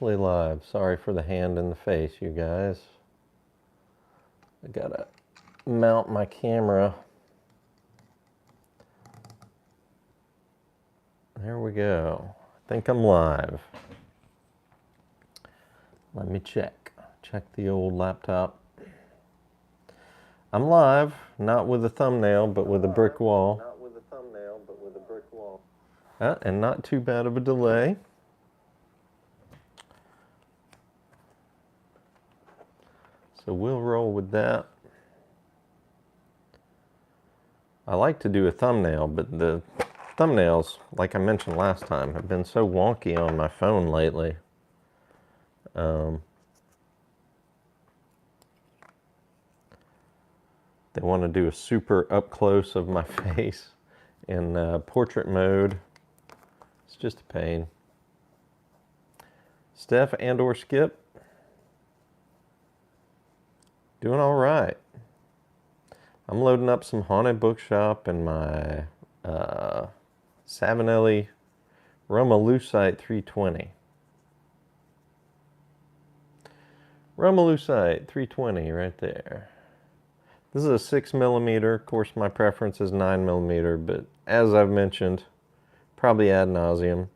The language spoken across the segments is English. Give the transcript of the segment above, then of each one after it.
officially live. Sorry for the hand in the face, you guys. I gotta mount my camera. There we go. I think I'm live. Let me check. Check the old laptop. I'm live, not with a thumbnail, but with a brick wall. And not too bad of a delay. So we'll roll with that. I like to do a thumbnail, but the thumbnails, like I mentioned last time, have been so wonky on my phone lately. They want to do a super up close of my face in portrait mode. It's just a pain. Steph and or Skip, doing all right. I'm loading up some Haunted Bookshop and my Savinelli Roma Lucite 320. Roma Lucite 320 right there. This is a 6mm. Of course, my preference is 9mm, but as I've mentioned, probably ad nauseum,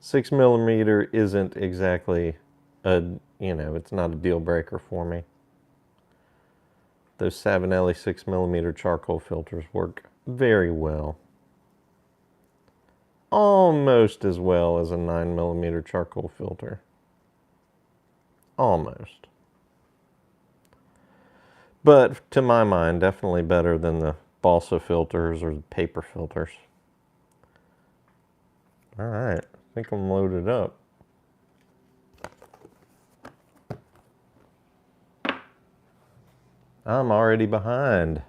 6mm isn't exactly a, it's not a deal breaker for me. Those Savinelli 6mm charcoal filters work very well. Almost as well as a 9mm charcoal filter. Almost. But to my mind, definitely better than the balsa filters or the paper filters. All right, I think I'm loaded up. I'm already behind.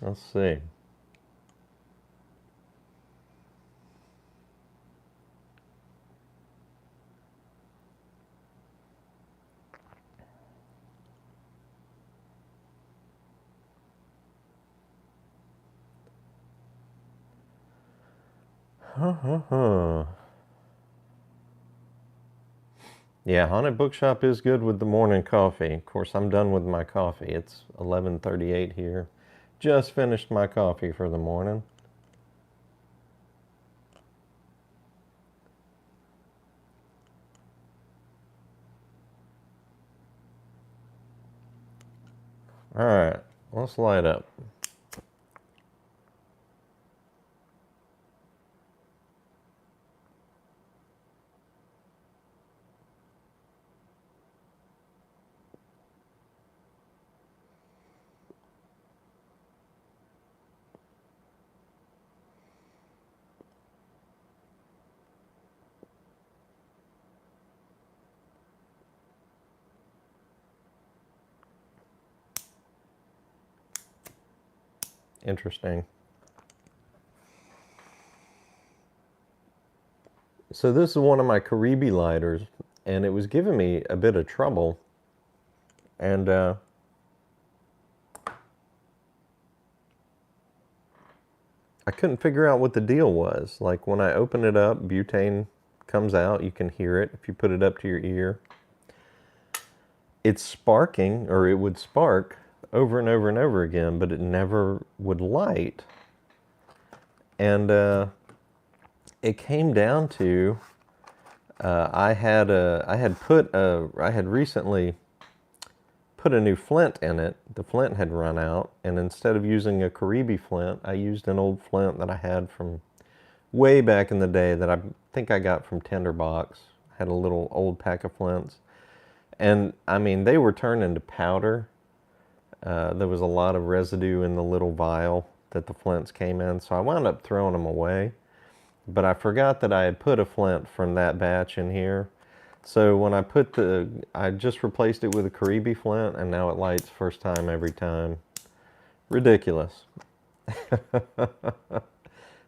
Let's see. Yeah, Haunted Bookshop is good with the morning coffee. Of course, I'm done with my coffee. It's 11:38 here. Just finished my coffee for the morning. All right, let's light up. Interesting. So this is one of my Caribe lighters, and it was giving me a bit of trouble. And I couldn't figure out what the deal was. Like when I open it up, butane comes out. You can hear it if you put it up to your ear. It's sparking, or it would spark over and over and over again, but it never would light. And it came down to I had recently put a new flint in it. The flint had run out, and instead of using a Caribe flint, I used an old flint that I had from way back in the day that I think I got from Tinderbox. I had a little old pack of flints, and I mean, they were turned into powder. There was a lot of residue in the little vial that the flints came in, so I wound up throwing them away. But I forgot that I had put a flint from that batch in here. So when I just replaced it with a Caribe flint, and now it lights first time every time. Ridiculous.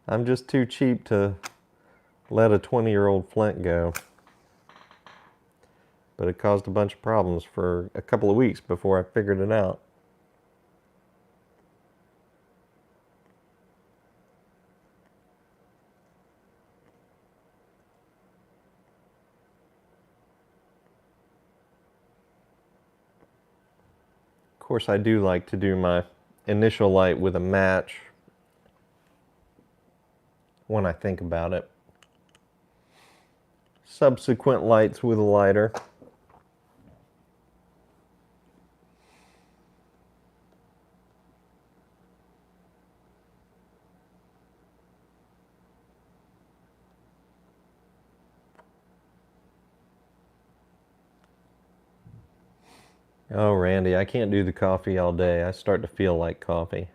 I'm just too cheap to let a 20-year-old flint go. But it caused a bunch of problems for a couple of weeks before I figured it out. course, I do like to do my initial light with a match when I think about it. Subsequent lights with a lighter. Oh, Randy, I can't do the coffee all day. I start to feel like coffee.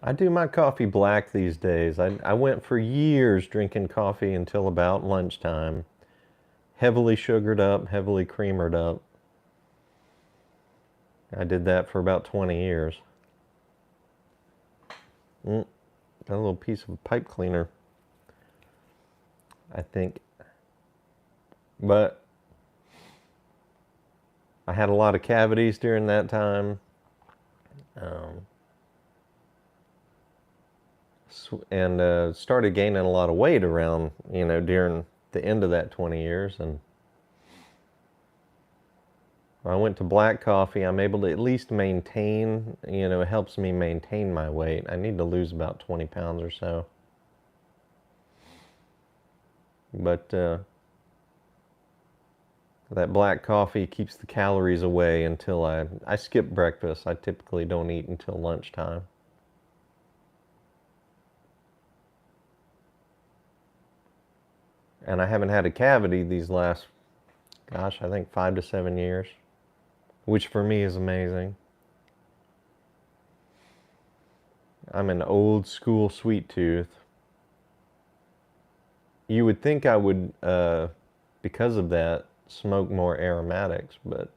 I do my coffee black these days. I went for years drinking coffee until about lunchtime. Heavily sugared up, heavily creamered up. I did that for about 20 years. Got a little piece of pipe cleaner, I think. But I had a lot of cavities during that time. And started gaining a lot of weight around, during the end of that 20 years. And when I went to black coffee, I'm able to at least maintain, it helps me maintain my weight. I need to lose about 20 pounds or so. But that black coffee keeps the calories away until I skip breakfast. I typically don't eat until lunchtime. And I haven't had a cavity these last, gosh, I think 5 to 7 years, which for me is amazing. I'm an old school sweet tooth. You would think I would, because of that, smoke more aromatics, but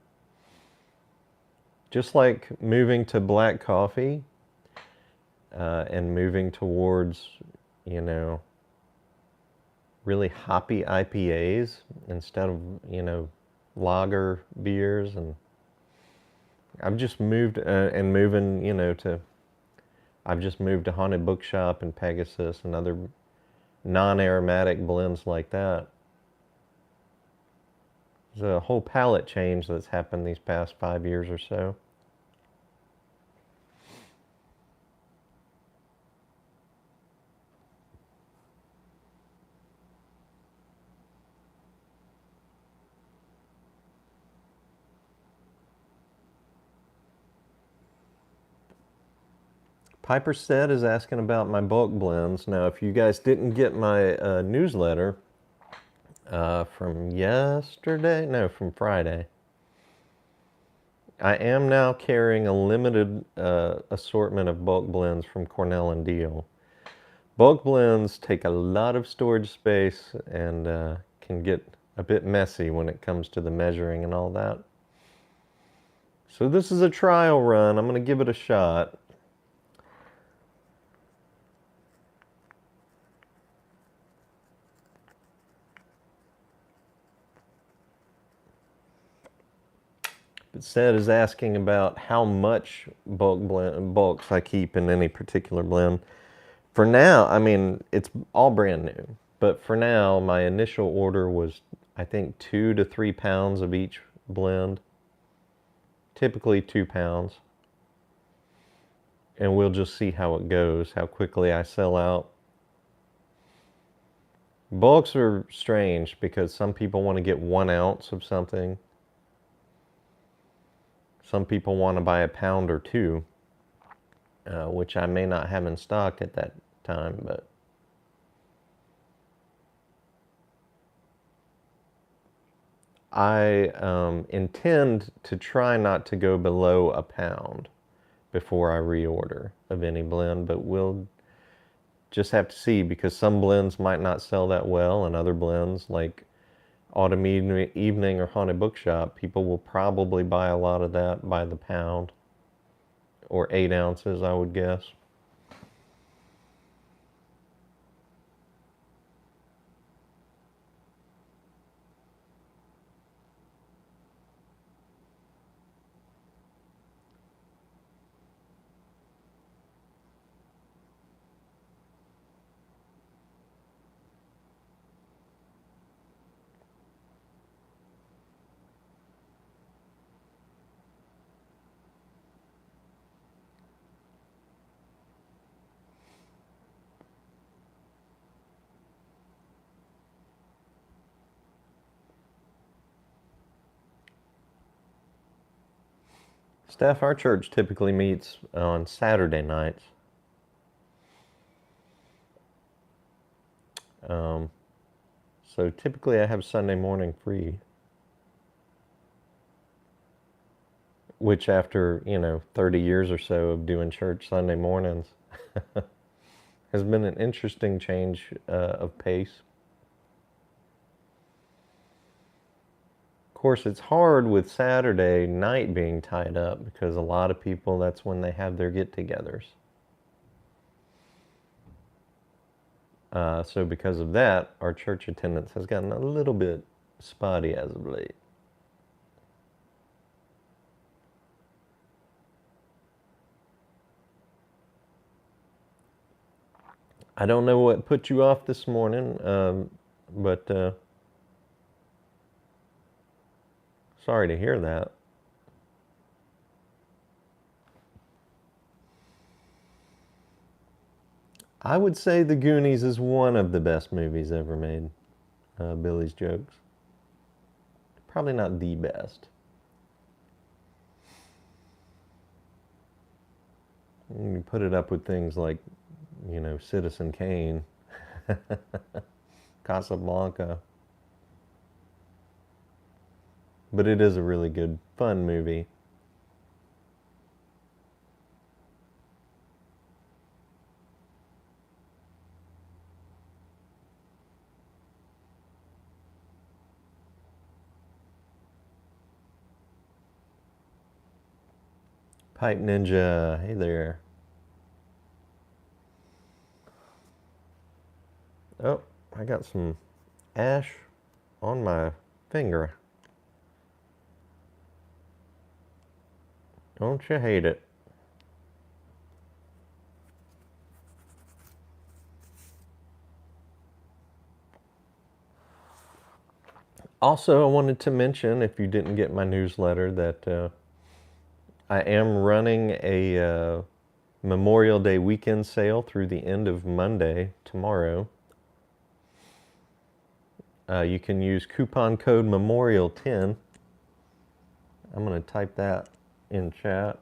just like moving to black coffee and moving towards, really hoppy IPAs instead of, lager beers, and I've just moved and moving, I've just moved to Haunted Bookshop and Pegasus and other non-aromatic blends like that. There's a whole palate change that's happened these past 5 years or so. Piper Stead is asking about my bulk blends. Now, if you guys didn't get my newsletter from from Friday, I am now carrying a limited assortment of bulk blends from Cornell and Deal. Bulk blends take a lot of storage space and can get a bit messy when it comes to the measuring and all that. So this is a trial run. I'm going to give it a shot. But Seth is asking about how much bulks I keep in any particular blend. For now, I mean, it's all brand new. But for now, my initial order was, I think, 2 to 3 pounds of each blend. Typically 2 pounds. And we'll just see how it goes, how quickly I sell out. Bulks are strange because some people want to get 1 ounce of something. Some people want to buy a pound or 2, which I may not have in stock at that time, but I intend to try not to go below a pound before I reorder of any blend, but we'll just have to see because some blends might not sell that well, and other blends like Autumn Evening or Haunted Bookshop, people will probably buy a lot of that by the pound or 8 ounces, I would guess. Steph, our church typically meets on Saturday nights. Um, so typically I have Sunday morning free, which after, 30 years or so of doing church Sunday mornings has been an interesting change of pace. Of course, it's hard with Saturday night being tied up because a lot of people, that's when they have their get-togethers. So because of that, our church attendance has gotten a little bit spotty as of late. I don't know what put you off this morning, but sorry to hear that. I would say The Goonies is one of the best movies ever made. Billy's jokes. Probably not the best. You put it up with things like, Citizen Kane, Casablanca. But it is a really good, fun movie. Pipe Ninja, hey there. Oh, I got some ash on my finger. Don't you hate it? Also, I wanted to mention, if you didn't get my newsletter, that I am running a Memorial Day weekend sale through the end of Monday, tomorrow. You can use coupon code Memorial10. I'm going to type that in chat.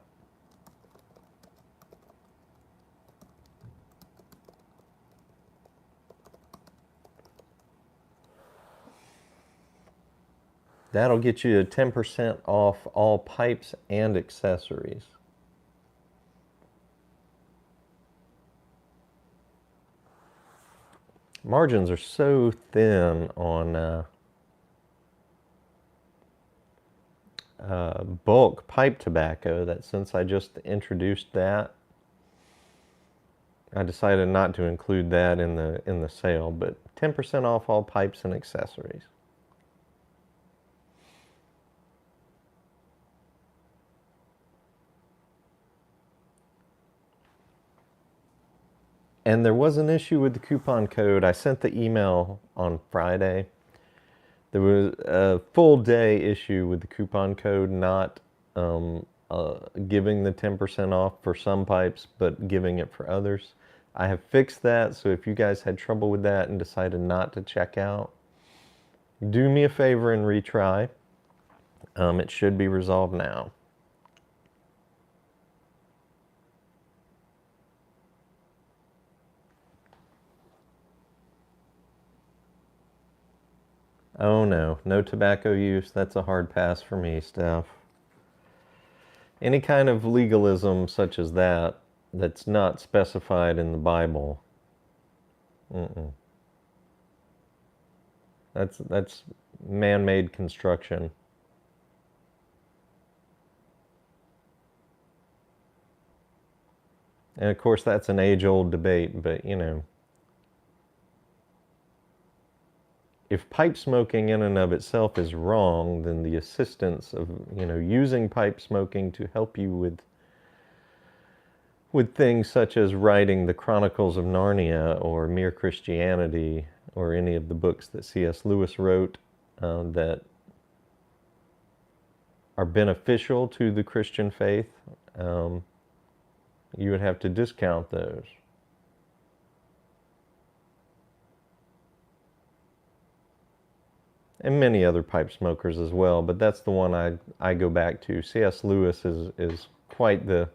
That'll get you 10% off all pipes and accessories. Margins are so thin on bulk pipe tobacco that since I just introduced that, I decided not to include that in the sale, but 10% off all pipes and accessories. And there was an issue with the coupon code. I sent the email on Friday. There was a full day issue with the coupon code, not giving the 10% off for some pipes, but giving it for others. I have fixed that, so if you guys had trouble with that and decided not to check out, do me a favor and retry. It should be resolved now. Oh no, no tobacco use. That's a hard pass for me, Steph. Any kind of legalism such as that, that's not specified in the Bible. Mm-mm. That's man-made construction. And of course, that's an age-old debate, but if pipe smoking in and of itself is wrong, then the assistance of, using pipe smoking to help you with things such as writing the Chronicles of Narnia or Mere Christianity or any of the books that C.S. Lewis wrote that are beneficial to the Christian faith, you would have to discount those. and many other pipe smokers as well, but that's the one I go back to. C.S. Lewis is quite the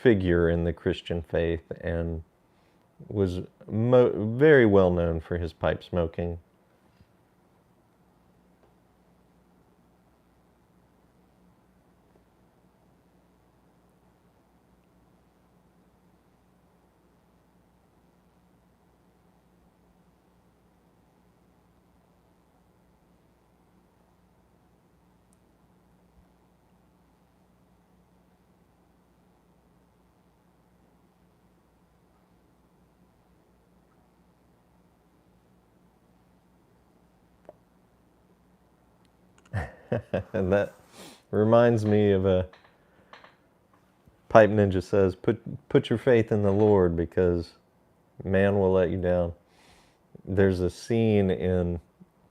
figure in the Christian faith, and was very well known for his pipe smoking. And that reminds me of a Pipe Ninja says, put your faith in the Lord because man will let you down. There's a scene in,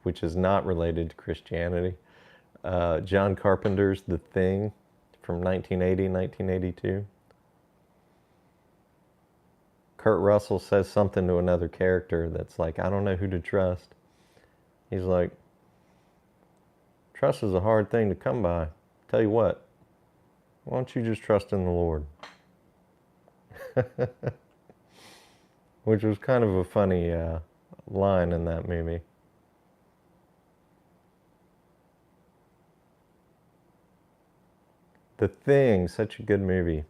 which is not related to Christianity, John Carpenter's The Thing from 1980, 1982. Kurt Russell says something to another character that's like, I don't know who to trust. He's like, trust is a hard thing to come by. Tell you what, why don't you just trust in the Lord? Which was kind of a funny line in that movie. The Thing, such a good movie.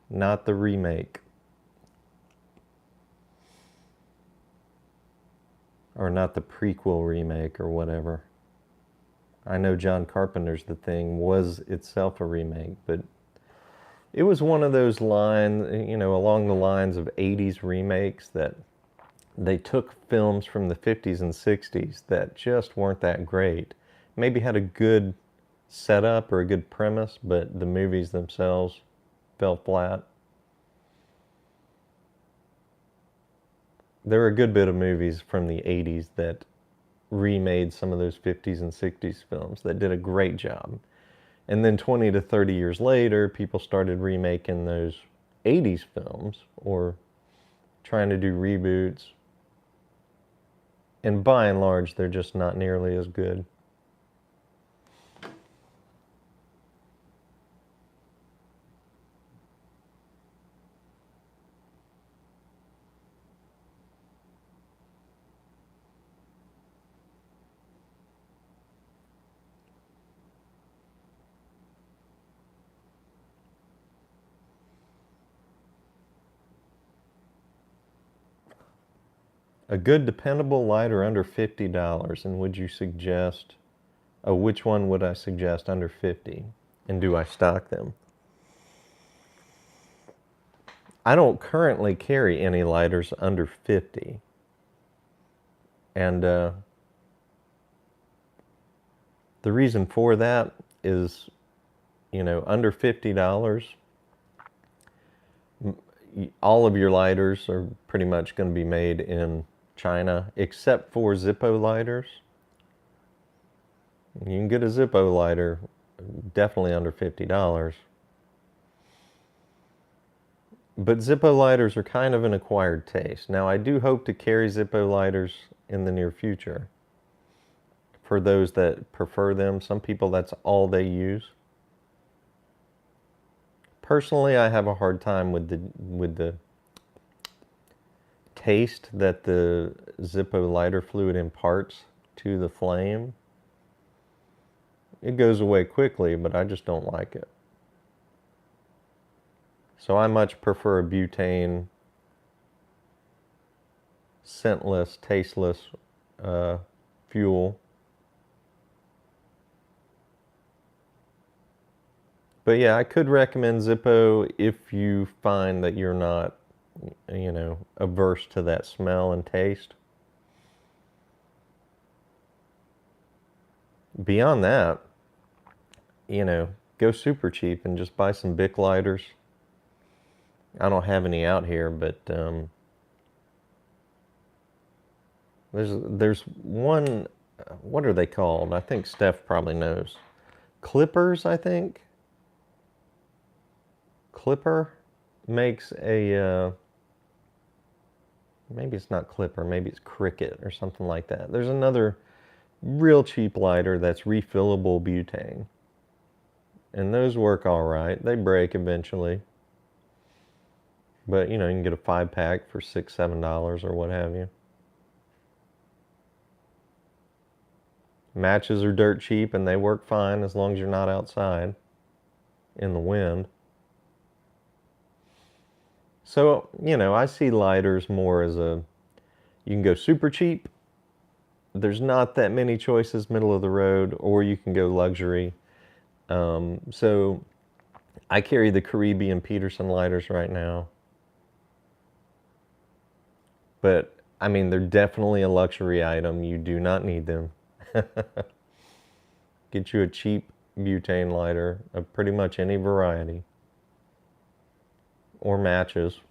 Not the remake. Or not the prequel remake or whatever. I know John Carpenter's The Thing was itself a remake, but it was one of those lines, you know, along the lines of 80s remakes that they took films from the 50s and 60s that just weren't that great. Maybe had a good setup or a good premise, but the movies themselves fell flat. There are a good bit of movies from the 80s that remade some of those 50s and 60s films that did a great job. And then 20 to 30 years later, people started remaking those 80s films or trying to do reboots. And by and large, they're just not nearly as good. A good dependable lighter under $50, and would you suggest, oh, which one would I suggest under 50? And do I stock them? I don't currently carry any lighters under 50. And the reason for that is, you know, under $50, all of your lighters are pretty much going to be made in China, except for Zippo lighters. You can get a Zippo lighter definitely under $50. But Zippo lighters are kind of an acquired taste. Now, I do hope to carry Zippo lighters in the near future. For those that prefer them, some people that's all they use. Personally, I have a hard time with the taste that the Zippo lighter fluid imparts to the flame. It goes away quickly, but I just don't like it. So I much prefer a butane, scentless, tasteless fuel. But yeah, I could recommend Zippo if you find that you're not, you know, averse to that smell and taste. Beyond that, you know, go super cheap and just buy some Bic lighters. I don't have any out here, but there's one, what are they called? I think Steph probably knows. Clippers, I think. Clipper makes a, maybe it's not Clipper, maybe it's Cricket or something like that. There's another real cheap lighter that's refillable butane. And those work all right. They break eventually. But, you know, you can get a 5-pack for $6, $7 or what have you. Matches are dirt cheap and they work fine as long as you're not outside in the wind. So, you know, I see lighters more as you can go super cheap. There's not that many choices middle of the road, or you can go luxury. So I carry the Caribe and Peterson lighters right now. But, I mean, they're definitely a luxury item. You do not need them. Get you a cheap butane lighter of pretty much any variety. Or matches.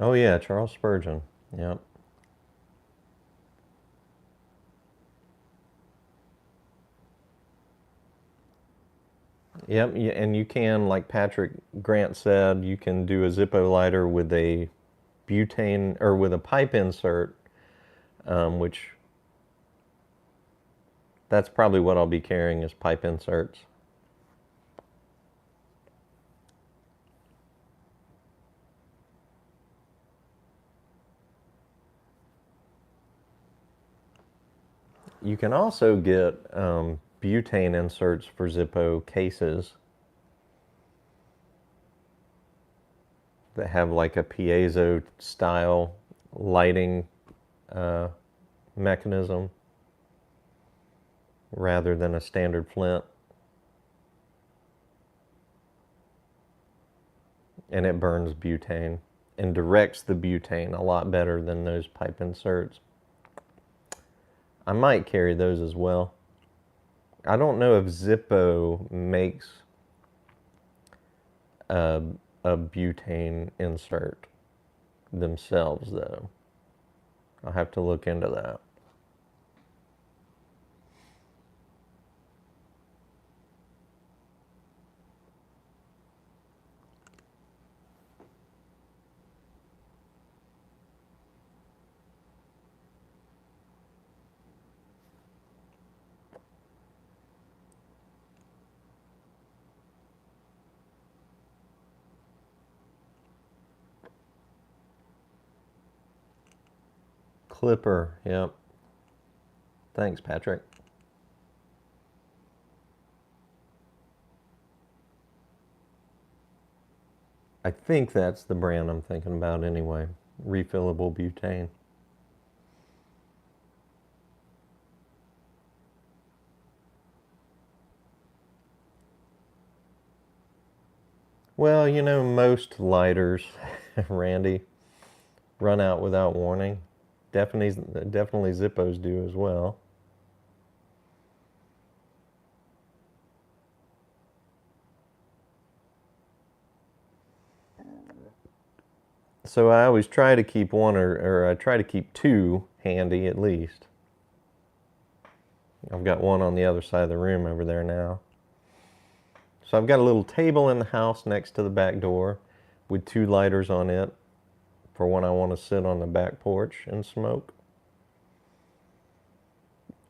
Oh yeah, Charles Spurgeon. Yep. Yep, and you can, like Patrick Grant said, you can do a Zippo lighter with a butane or with a pipe insert, which that's probably what I'll be carrying is pipe inserts. You can also get butane inserts for Zippo cases that have like a piezo style lighting uh, mechanism rather than a standard flint. And it burns butane and directs the butane a lot better than those pipe inserts. I might carry those as well. I don't know if Zippo makes a, a butane insert themselves, though. I'll have to look into that. Clipper, yep. Thanks, Patrick. I think that's the brand I'm thinking about anyway. Refillable butane. Well, you know, most lighters, Randy, run out without warning. Definitely Zippos do as well. So I always try to keep one or I try to keep two handy at least. I've got one on the other side of the room over there now. So I've got a little table in the house next to the back door with two lighters on it for when I want to sit on the back porch and smoke.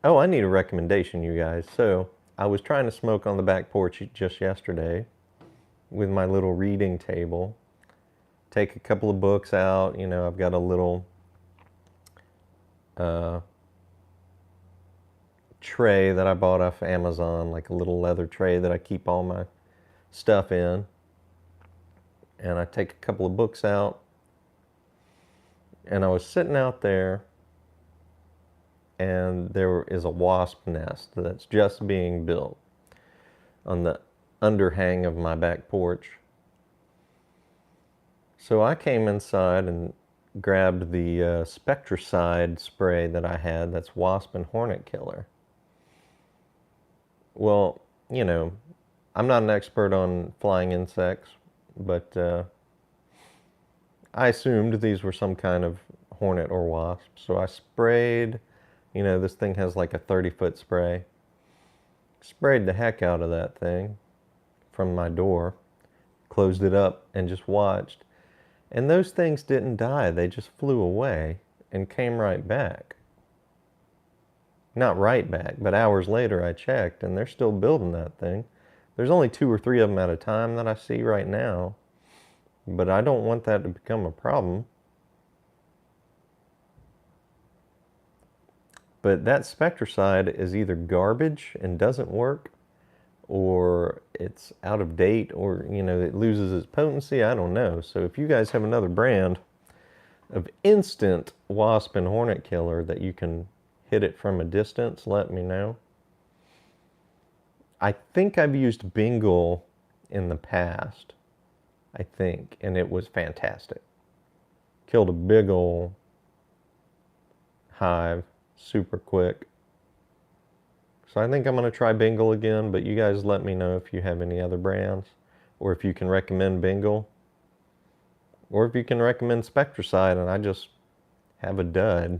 Oh, I need a recommendation, you guys. So I was trying to smoke on the back porch just yesterday with my little reading table. Take a couple of books out. You know, I've got a little tray that I bought off Amazon, like a little leather tray that I keep all my stuff in. and I take a couple of books out, and I was sitting out there, and there is a wasp nest that's just being built on the underhang of my back porch. So I came inside and grabbed the Spectracide spray that I had, that's wasp and hornet killer. Well, you know, I'm not an expert on flying insects, but I assumed these were some kind of hornet or wasp. So I sprayed, you know, this thing has like a 30-foot spray. Sprayed the heck out of that thing from my door, closed it up, and just watched. And those things didn't die. They just flew away and came right back. Not right back, but hours later I checked, and they're still building that thing. There's only 2 or 3 of them at a time that I see right now, but I don't want that to become a problem. But that Spectracide is either garbage and doesn't work, or it's out of date, or, you know, it loses its potency. I don't know. So if you guys have another brand of instant wasp and hornet killer that you can hit it from a distance, let me know. I think I've used Bingle in the past, I think, and it was fantastic. Killed a big ol' hive super quick. So I think I'm going to try Bingle again, but you guys let me know if you have any other brands, or if you can recommend Bingle, or if you can recommend Spectracide and I just have a dud.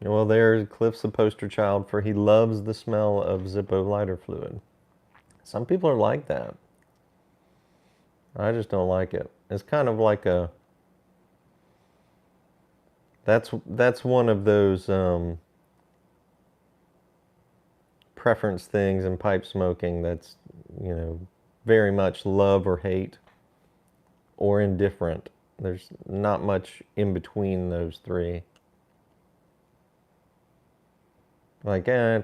Well, there's Cliff's a poster child for he loves the smell of Zippo lighter fluid. Some people are like that. I just don't like it. It's kind of like a... That's one of those preference things in pipe smoking that's, you know, very much love or hate or indifferent. There's not much in between those three. Like, I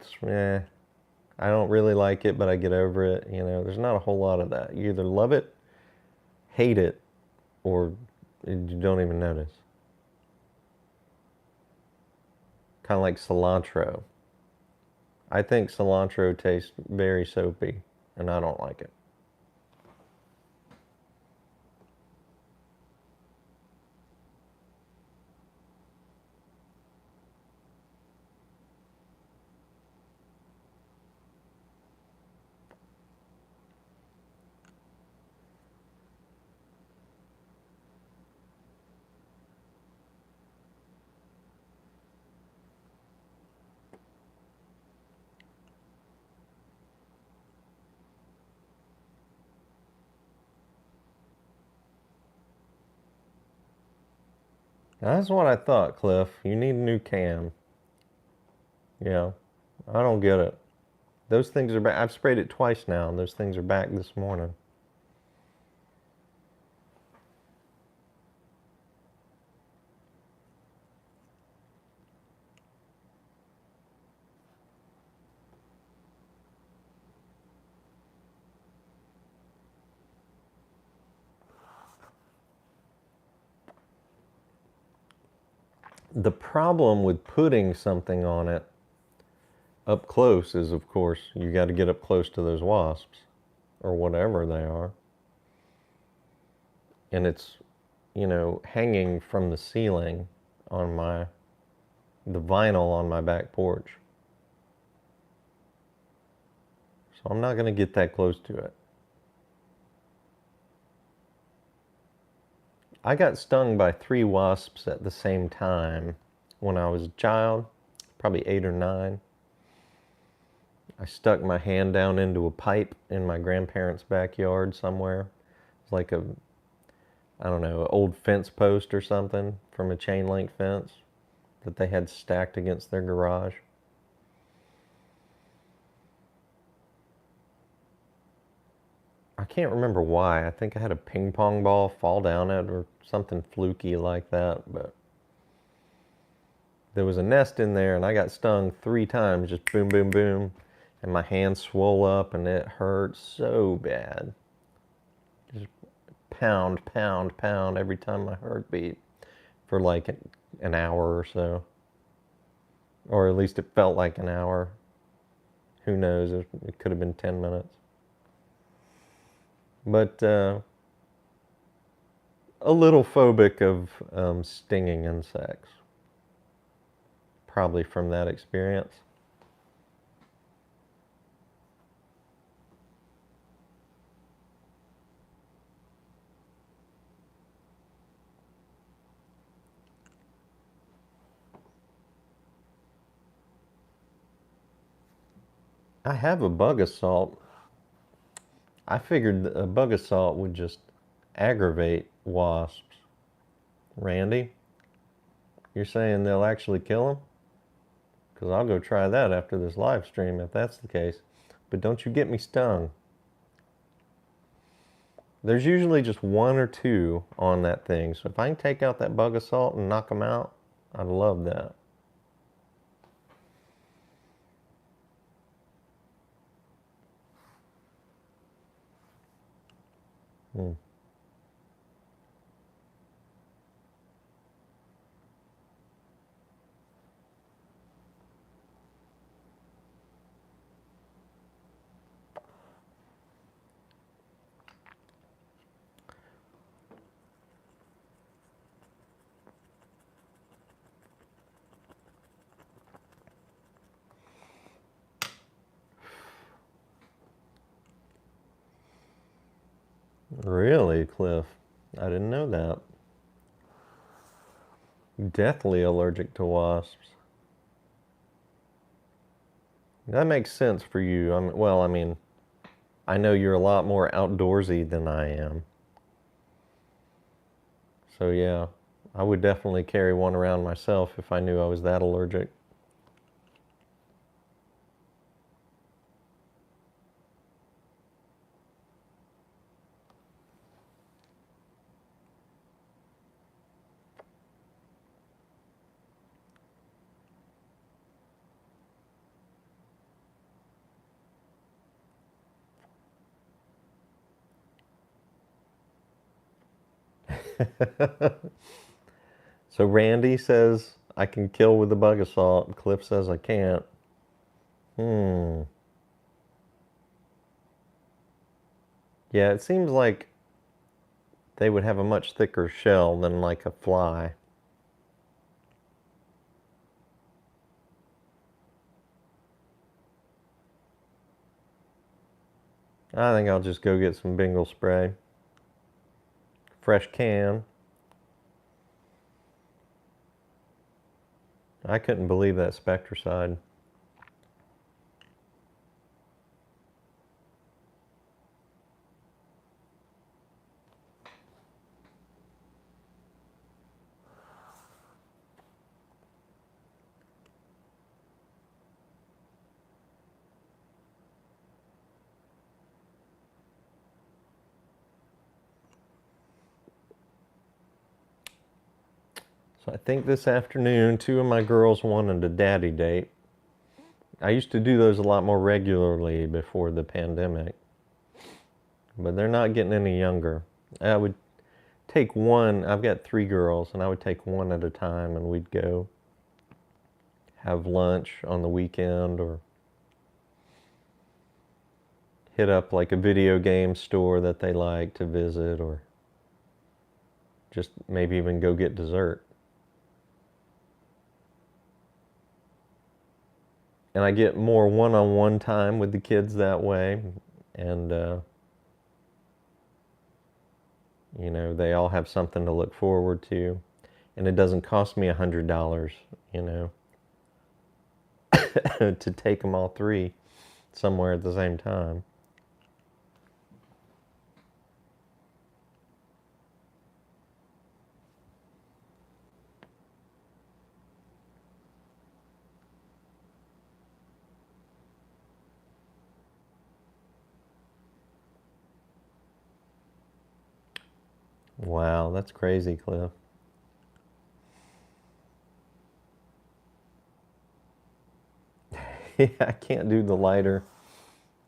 don't really like it, but I get over it. You know, there's not a whole lot of that. You either love it, hate it, or you don't even notice. Kind of like cilantro. I think cilantro tastes very soapy, and I don't like it. That's what I thought, Cliff. You need a new cam. Yeah, I don't get it. Those things are back. I've sprayed it twice now, and those things are back this morning. The problem with putting something on it up close is, of course, you got to get up close to those wasps or whatever they are. And it's, you know, hanging from the ceiling on the vinyl on my back porch. So I'm not going to get that close to it. I got stung by 3 wasps at the same time when I was a child, probably 8 or 9. I stuck my hand down into a pipe in my grandparents' backyard somewhere. It's like a, I don't know, old fence post or something from a chain link fence that they had stacked against their garage. I can't remember why. I think I had a ping pong ball fall down it or something fluky like that, but there was a nest in there and I got stung 3 times, just boom, boom, boom, and my hand swole up and it hurt so bad. Just pound, pound, pound every time my heart beat for like an hour or so. Or at least it felt like an hour. Who knows? It could have been 10 minutes. But a little phobic of stinging insects. Probably from that experience. I have a bug assault. I figured a bug assault would just aggravate wasps. Randy, you're saying they'll actually kill them? Because I'll go try that after this live stream if that's the case. But don't you get me stung. There's usually just 1 or 2 on that thing. So if I can take out that bug assault and knock them out, I'd love that. Hmm. Really, Cliff? I didn't know that. Deathly allergic to wasps. That makes sense for you. Well, I mean, I know you're a lot more outdoorsy than I am. So yeah, I would definitely carry one around myself if I knew I was that allergic. So Randy says I can kill with the bug assault. Cliff says I can't. Hmm. Yeah, it seems like they would have a much thicker shell than like a fly. I think I'll just go get some Bengal spray. Fresh can. I couldn't believe that Spectracide. So I think this afternoon, 2 of my girls wanted a daddy date. I used to do those a lot more regularly before the pandemic, but they're not getting any younger. I would take one, I've got 3 girls, and I would take one at a time and we'd go have lunch on the weekend or hit up like a video game store that they like to visit or just maybe even go get dessert. And I get more one-on-one time with the kids that way. And, you know, they all have something to look forward to. And it doesn't cost me $100, you know, to take them all three somewhere at the same time. Wow, that's crazy, Cliff. Yeah, I can't do the lighter.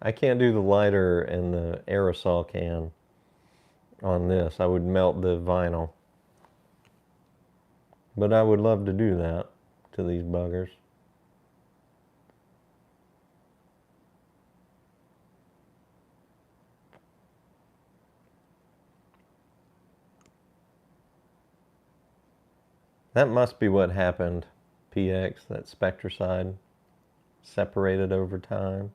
I can't do the lighter and the aerosol can on this. I would melt the vinyl. But I would love to do that to these buggers. That must be what happened, PX, that spectricide separated over time.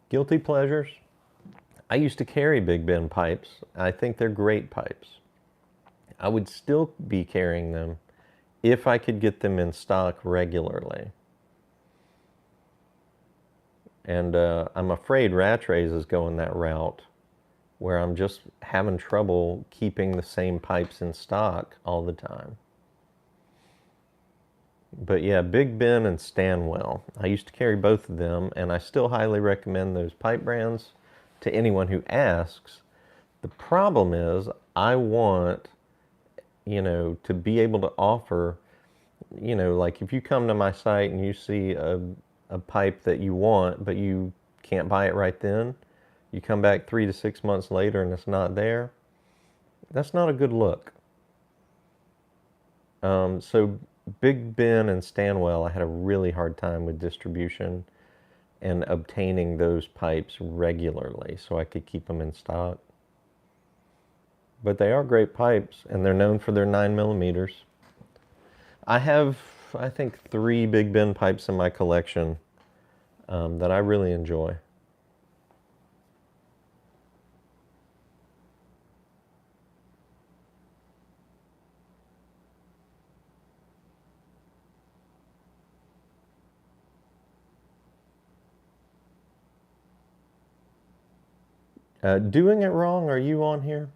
Guilty pleasures. I used to carry Big Ben pipes. I think they're great pipes. I would still be carrying them if I could get them in stock regularly. And I'm afraid Rattrays is going that route where I'm just having trouble keeping the same pipes in stock all the time. But yeah, Big Ben and Stanwell. I used to carry both of them, and I still highly recommend those pipe brands to anyone who asks. The problem is, I want, you know, to be able to offer, you know, like if you come to my site and you see a pipe that you want, but you can't buy it right then, you come back 3 to 6 months later and it's not there, that's not a good look. So Big Ben and Stanwell, I had a really hard time with distribution and obtaining those pipes regularly so I could keep them in stock. But they are great pipes, and they're known for their 9 millimeters. I have, I think, 3 Big Ben pipes in my collection that I really enjoy. Doing it wrong, are you on here?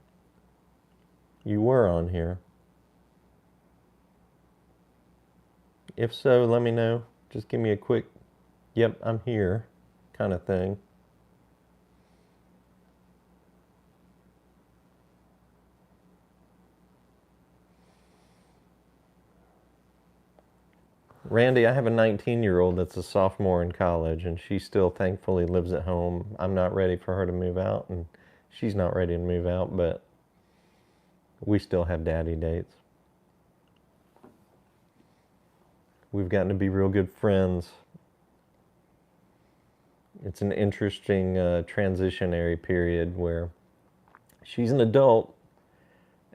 You were on here. If so, let me know. Just give me a quick, yep, I'm here kind of thing. Randy, I have a 19-year-old that's a sophomore in college, and she still thankfully lives at home. I'm not ready for her to move out, and she's not ready to move out, but we still have daddy dates. We've gotten to be real good friends. It's an interesting transitionary period where she's an adult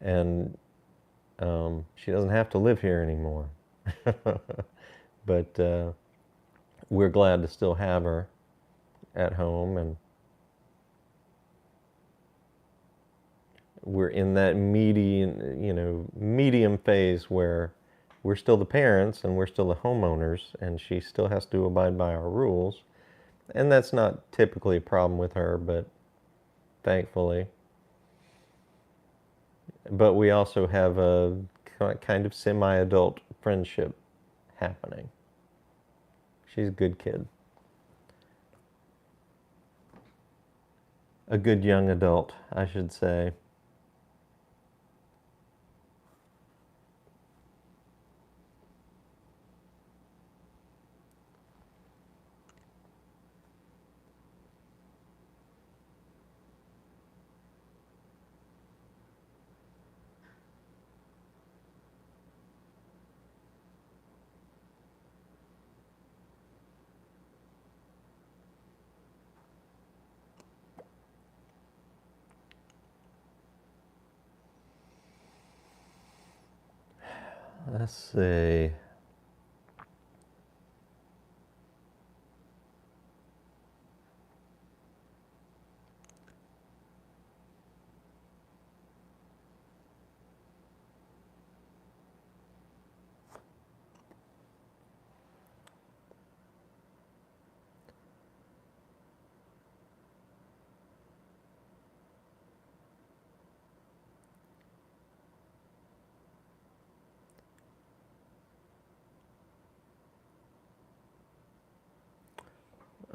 and she doesn't have to live here anymore. But we're glad to still have her at home, and we're in that medium phase where we're still the parents and we're still the homeowners, and she still has to abide by our rules. And that's not typically a problem with her, but thankfully. But we also have a kind of semi-adult friendship happening. She's a good kid. A good young adult, I should say. Let's see.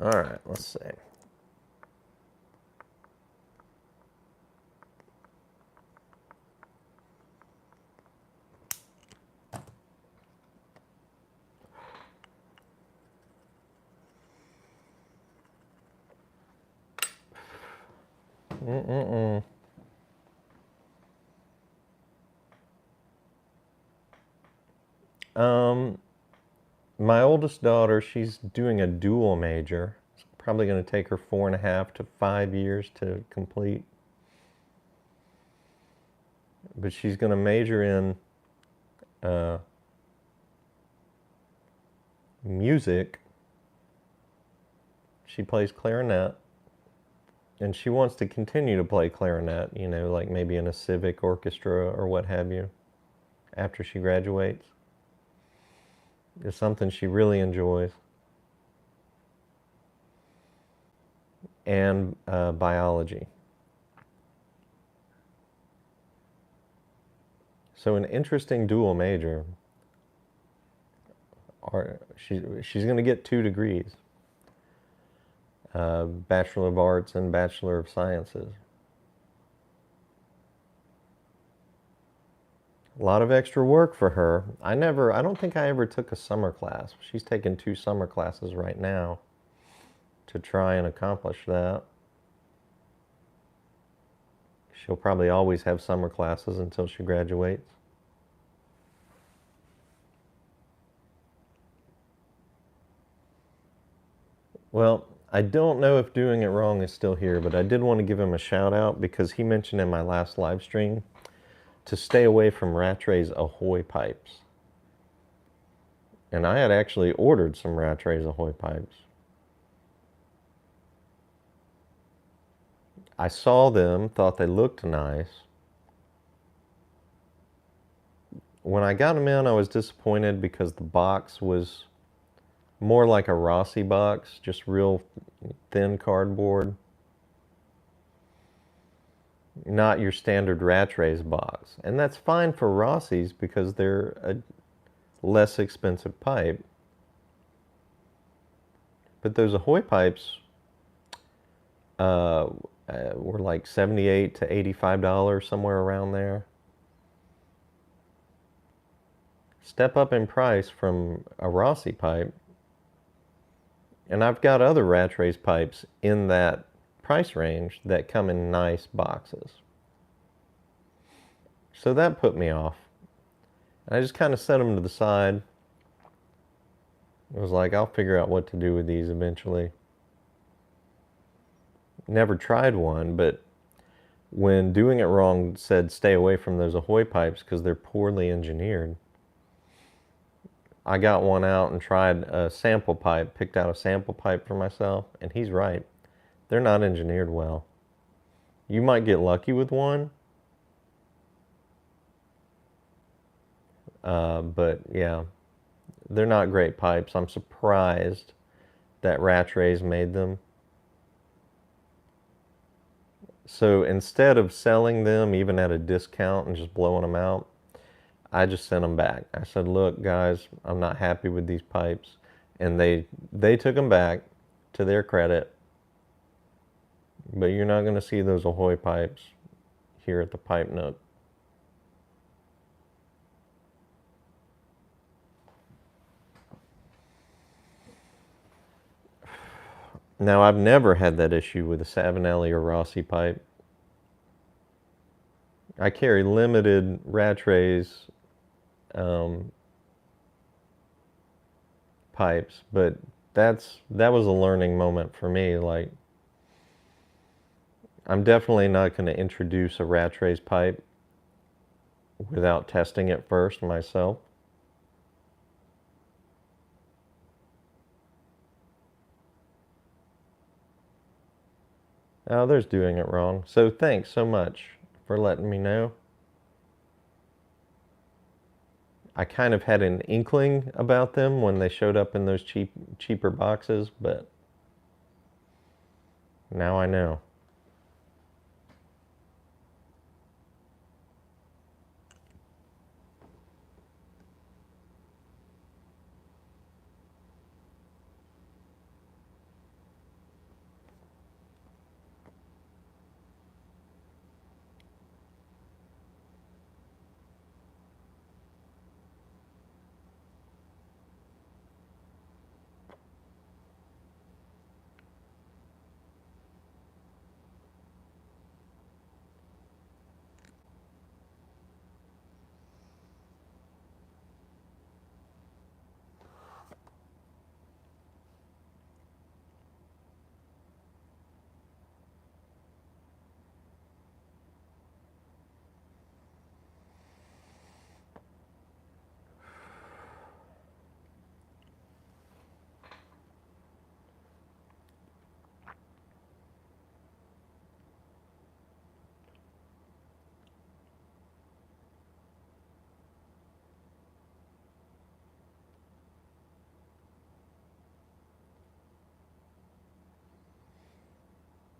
All right, let's see. My oldest daughter, she's doing a dual major. It's probably going to take her 4.5 to 5 years to complete. But she's going to major in music. She plays clarinet. And she wants to continue to play clarinet, you know, like maybe in a civic orchestra or what have you, after she graduates. It's something she really enjoys. And biology. So an interesting dual major. She's going to get 2 degrees. Bachelor of Arts and Bachelor of Sciences. A lot of extra work for her. I don't think I ever took a summer class. She's taking 2 summer classes right now to try and accomplish that. She'll probably always have summer classes until she graduates. Well, I don't know if Doing It Wrong is still here, but I did want to give him a shout out because he mentioned in my last live stream to stay away from Rattray's Ahoy pipes. And I had actually ordered some Rattray's Ahoy pipes. I saw them, thought they looked nice. When I got them in, I was disappointed because the box was more like a Rossi box, just real thin cardboard. Not your standard Rattray's box. And that's fine for Rossi's because they're a less expensive pipe. But those Ahoy pipes were like $78 to $85, somewhere around there. Step up in price from a Rossi pipe. And I've got other Rattray's pipes in that price range that come in nice boxes. So that put me off. And I just kind of set them to the side. It was like, I'll figure out what to do with these eventually. Never tried one, but when Doing It Wrong said stay away from those Ahoy pipes because they're poorly engineered, I got one out and tried a sample pipe, picked out a sample pipe for myself, and he's right. They're not engineered well. You might get lucky with one, but yeah, they're not great pipes. I'm surprised that Rattray's made them. So instead of selling them even at a discount and just blowing them out, I just sent them back. I said, look, guys, I'm not happy with these pipes. And they took them back, to their credit. But you're not going to see those Ahoy pipes here at the Pipe Nook. Now, I've never had that issue with a Savinelli or Rossi pipe. I carry limited Rattray's pipes, but that was a learning moment for me. Like, I'm definitely not going to introduce a Rattray's pipe without testing it first myself. Others doing it wrong. So thanks so much for letting me know. I kind of had an inkling about them when they showed up in those cheaper boxes, but now I know.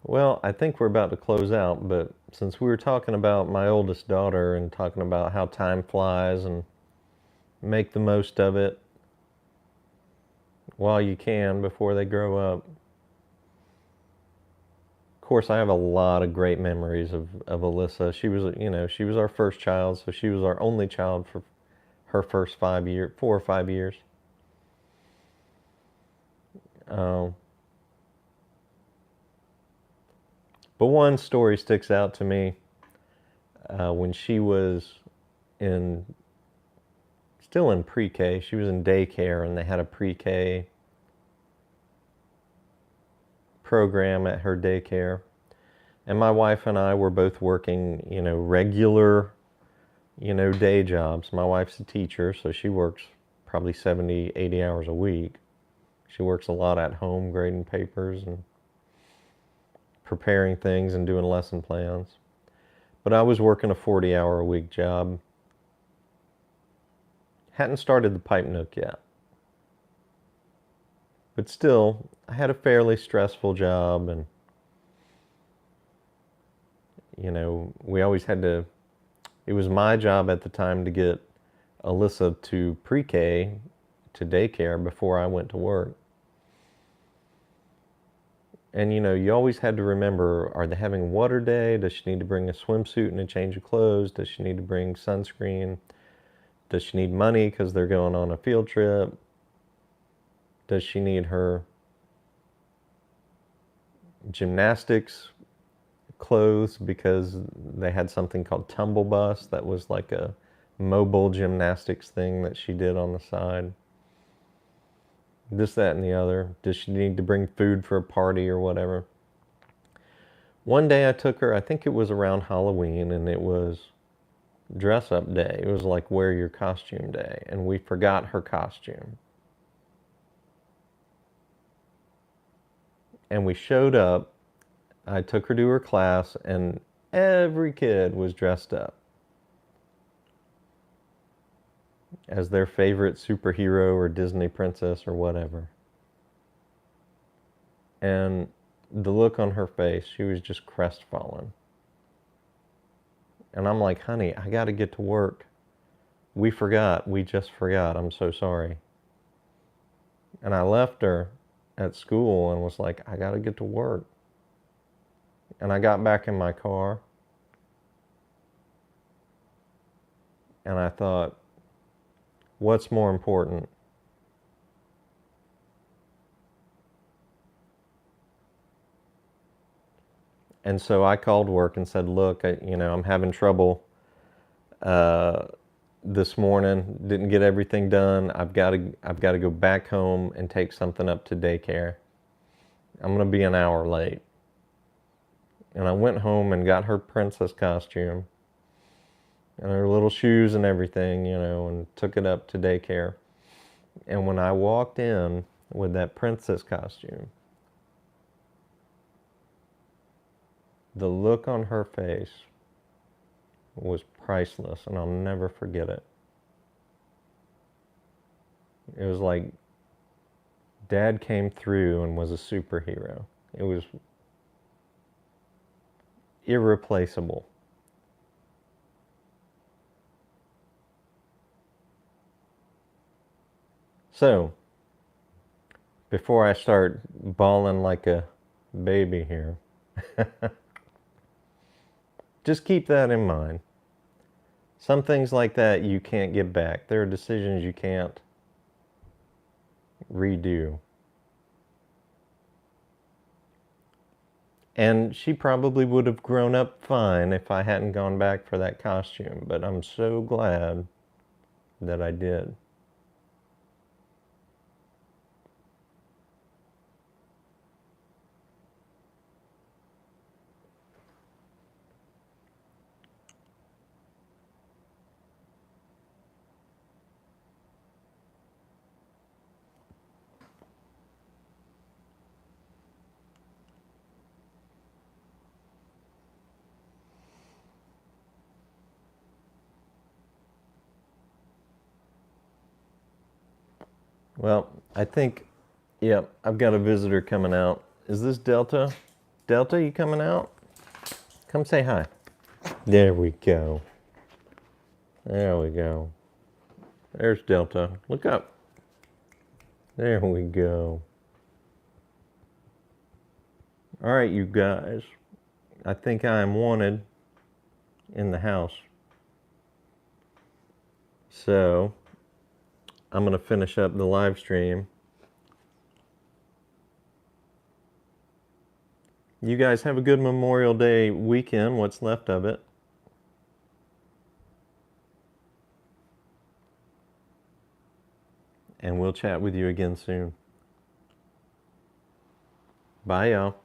Well, I think we're about to close out, but since we were talking about my oldest daughter and talking about how time flies and make the most of it while you can before they grow up. Of course, I have a lot of great memories of Alyssa. She was, she was our first child, so she was our only child for her first 5 years, 4 or 5 years. Um, but one story sticks out to me when she was in, still in pre-K. She was in daycare, and they had a pre-K program at her daycare. And my wife and I were both working, regular, day jobs. My wife's a teacher, so she works probably 70, 80 hours a week. She works a lot at home, grading papers and preparing things and doing lesson plans. But I was working a 40-hour-a-week job. Hadn't started the pipe Nook yet. But still, I had a fairly stressful job, and we always had to, it was my job at the time to get Alyssa to pre-K, to daycare before I went to work. And you always had to remember, are they having water day? Does she need to bring a swimsuit and a change of clothes? Does she need to bring sunscreen? Does she need money because they're going on a field trip? Does she need her gymnastics clothes because they had something called Tumble Bus that was like a mobile gymnastics thing that she did on the side? This, that, and the other. Does she need to bring food for a party or whatever? One day I took her, I think it was around Halloween, and it was dress up day. It was like wear your costume day, and we forgot her costume. And we showed up, I took her to her class, and every kid was dressed up as their favorite superhero or Disney princess or whatever. And the look on her face, she was just crestfallen. And I'm like, honey, I got to get to work. We forgot. We just forgot. I'm so sorry. And I left her at school and was like, I got to get to work. And I got back in my car. And I thought, what's more important? And so I called work and said, look, I'm having trouble uh, this morning. Didn't get everything done. I've got to go back home and take something up to daycare. I'm going to be an hour late. And I went home and got her princess costume and her little shoes and everything, and took it up to daycare. And when I walked in with that princess costume, The look on her face was priceless, and I'll never forget it. It was like Dad came through and was a superhero. It was irreplaceable. So, before I start bawling like a baby here, just keep that in mind. Some things like that you can't get back. There are decisions you can't redo. And she probably would have grown up fine if I hadn't gone back for that costume, but I'm so glad that I did. Well, I think, yeah, I've got a visitor coming out. Is this Delta? Delta, you coming out? Come say hi. There we go. There we go. There's Delta. Look up. There we go. All right, you guys. I think I am wanted in the house. So, I'm going to finish up the live stream. You guys have a good Memorial Day weekend, what's left of it. And we'll chat with you again soon. Bye, y'all.